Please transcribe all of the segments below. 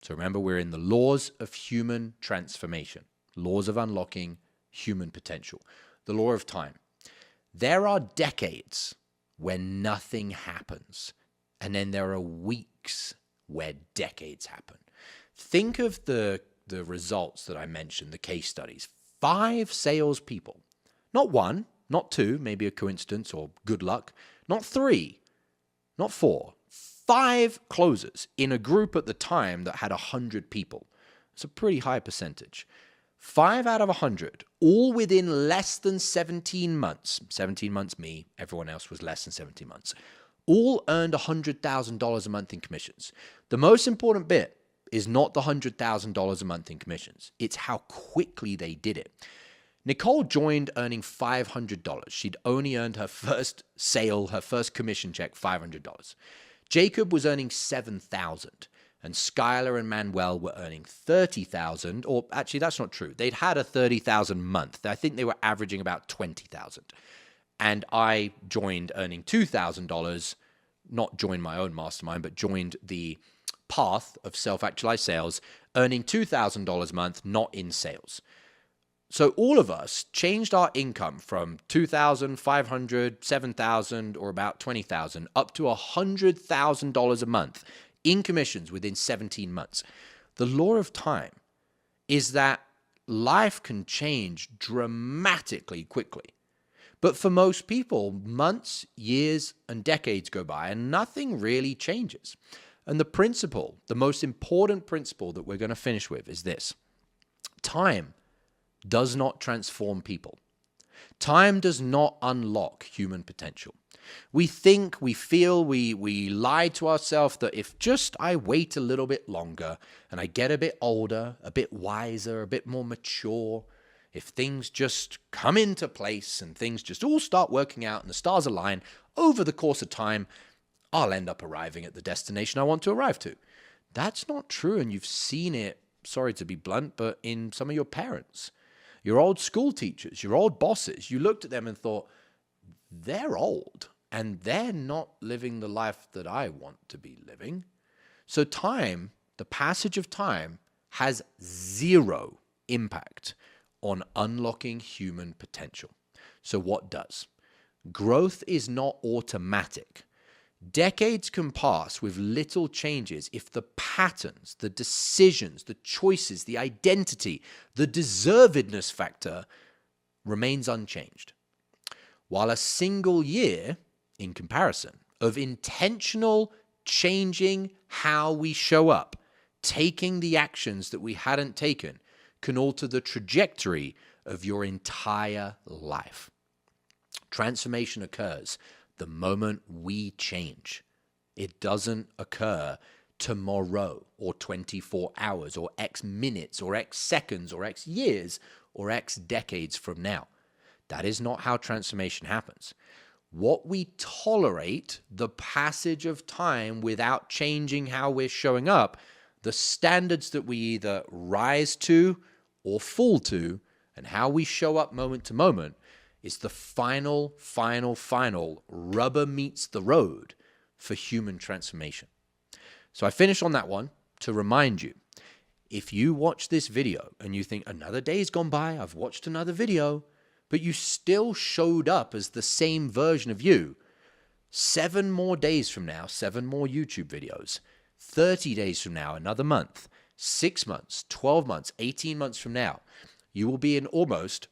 So remember, we're in the laws of human transformation, laws of unlocking human potential, the law of time. There are decades where nothing happens, and then there are weeks where decades happen. Think of the results that I mentioned, the case studies. 5 salespeople, not 1, not 2, maybe a coincidence or good luck, not 3, not 4, 5 closers in a group at the time that had 100 people. It's a pretty high percentage. 5 out of 100, all within less than 17 months. 17 months me, everyone else was less than 17 months. All earned $100,000 a month in commissions. The most important bit is not the $100,000 a month in commissions. It's how quickly they did it. Nicole joined earning $500. She'd only earned her first sale, her first commission check, $500. Jacob was earning $7,000. And Skylar and Manuel were earning $30,000, or actually that's not true. They'd had a $30,000 month. I think they were averaging about $20,000. And I joined earning $2,000, not joined my own mastermind, but joined the path of Self-Actualized Sales, earning $2,000 a month, not in sales. So all of us changed our income from $2,000, $500, $7,000, or about $20,000 up to $100,000 a month in commissions within 17 months. The law of time is that life can change dramatically quickly. But for most people, months, years, and decades go by and nothing really changes. And the principle, the most important principle that we're going to finish with is this. Time does not transform people. Time does not unlock human potential. We think, we feel, we lie to ourselves that if just I wait a little bit longer and I get a bit older, a bit wiser, a bit more mature, if things just come into place and things just all start working out and the stars align over the course of time, I'll end up arriving at the destination I want to arrive to. That's not true, and you've seen it, sorry to be blunt, but in some of your parents, your old school teachers, your old bosses. You looked at them and thought, they're old and they're not living the life that I want to be living. So time, the passage of time, has zero impact on unlocking human potential. So what does? Growth is not automatic. Decades can pass with little changes if the patterns, the decisions, the choices, the identity, the deservedness factor remains unchanged. While a single year, in comparison, of intentional changing how we show up, taking the actions that we hadn't taken, can alter the trajectory of your entire life. Transformation occurs the moment we change. It doesn't occur tomorrow or 24 hours or X minutes or X seconds or X years or X decades from now. That is not how transformation happens. What we tolerate, the passage of time without changing how we're showing up, the standards that we either rise to or fall to, and how we show up moment to moment, is the final rubber meets the road for human transformation. So I finish on that one to remind you, if you watch this video and you think another day's gone by, I've watched another video, but you still showed up as the same version of you, 7 more days from now, 7 more YouTube videos, 30 days from now, another month, 6 months, 12 months, 18 months from now, you will be in almost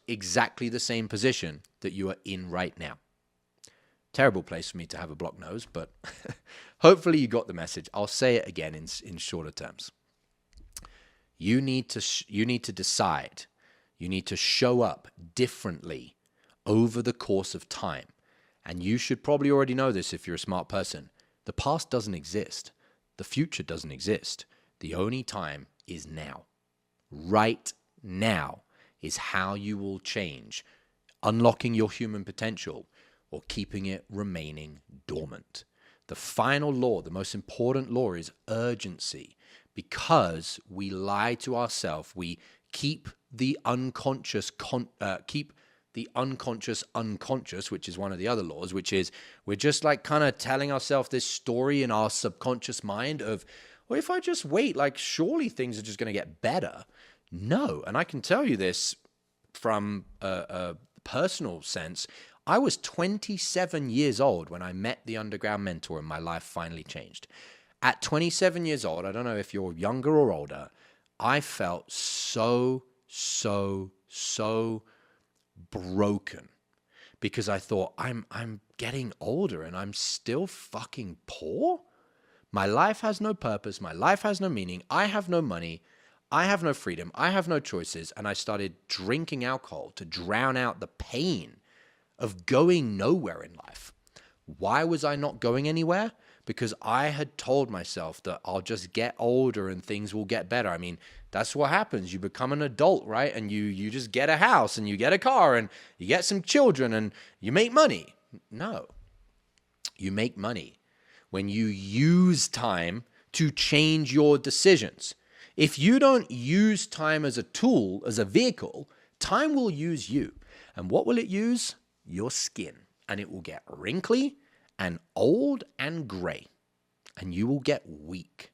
exactly the same position that you are in right now. Terrible place for me to have a blocked nose, but hopefully you got the message. I'll say it again in shorter terms. You need to decide. You need to show up differently over the course of time. And you should probably already know this if you're a smart person. The past doesn't exist. The future doesn't exist. The only time is now. Right now is how you will change, unlocking your human potential or keeping it remaining dormant. The final law, the most important law, is urgency. Because we lie to ourselves, we keep the unconscious, keep the unconscious unconscious, which is one of the other laws, which is we're just like kind of telling ourselves this story in our subconscious mind of, well, if I just wait, like surely things are just going to get better. No. And I can tell you this from a personal sense. I was 27 years old when I met the underground mentor and my life finally changed. At 27 years old, I don't know if you're younger or older, I felt so broken because I thought I'm getting older and I'm still fucking poor. My life has no purpose. My life has no meaning. I have no money. I have no freedom. I have no choices. And I started drinking alcohol to drown out the pain of going nowhere in life. Why was I not going anywhere? Because I had told myself that I'll just get older and things will get better. I mean, that's what happens. You become an adult, right? And you just get a house and you get a car and you get some children and you make money. No. You make money when you use time to change your decisions. If you don't use time as a tool, as a vehicle, time will use you. And what will it use? Your skin. And it will get wrinkly and old and gray. And you will get weak.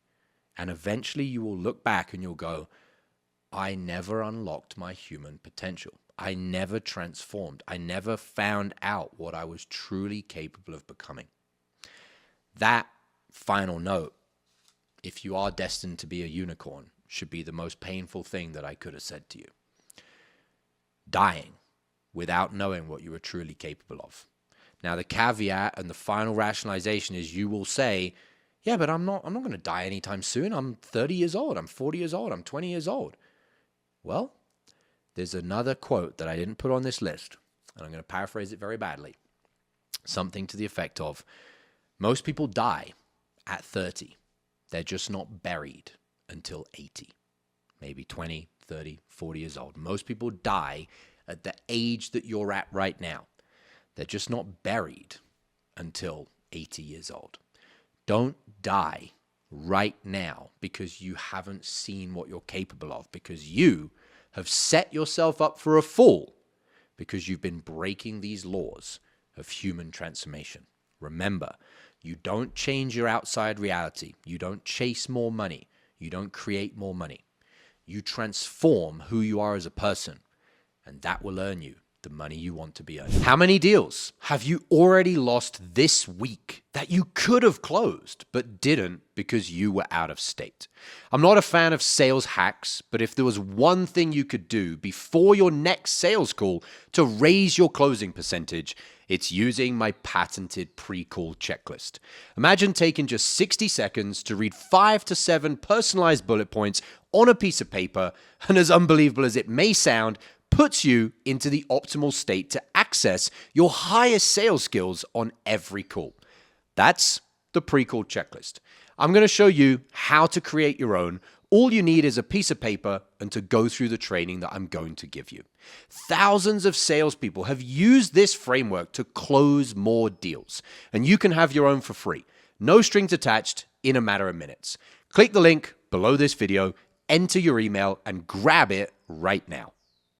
And eventually you will look back and you'll go, I never unlocked my human potential. I never transformed. I never found out what I was truly capable of becoming. That final note, if you are destined to be a unicorn, should be the most painful thing that I could have said to you. Dying without knowing what you were truly capable of. Now, the caveat and the final rationalization is you will say, yeah, but I'm not going to die anytime soon. I'm 30 years old. I'm 40 years old. I'm 20 years old. Well, there's another quote that I didn't put on this list, and I'm going to paraphrase it very badly. Something to the effect of, most people die at 30. They're just not buried until 80, maybe 20, 30, 40 years old. Most people die at the age that you're at right now. They're just not buried until 80 years old. Don't die right now because you haven't seen what you're capable of, because you have set yourself up for a fall because you've been breaking these laws of human transformation. Remember, you don't change your outside reality. You don't chase more money. You don't create more money. You transform who you are as a person, and that will earn you the money you want to be earning. How many deals have you already lost this week that you could have closed but didn't because you were out of state? I'm not a fan of sales hacks, but if there was one thing you could do before your next sales call to raise your closing percentage, it's using my patented pre-call checklist. Imagine taking just 60 seconds to read 5 to 7 personalized bullet points on a piece of paper, and as unbelievable as it may sound, puts you into the optimal state to access your highest sales skills on every call. That's the pre-call checklist. I'm going to show you how to create your own. All you need is a piece of paper and to go through the training that I'm going to give you. Thousands of salespeople have used this framework to close more deals, and you can have your own for free. No strings attached, in a matter of minutes. Click the link below this video, enter your email, and grab it right now.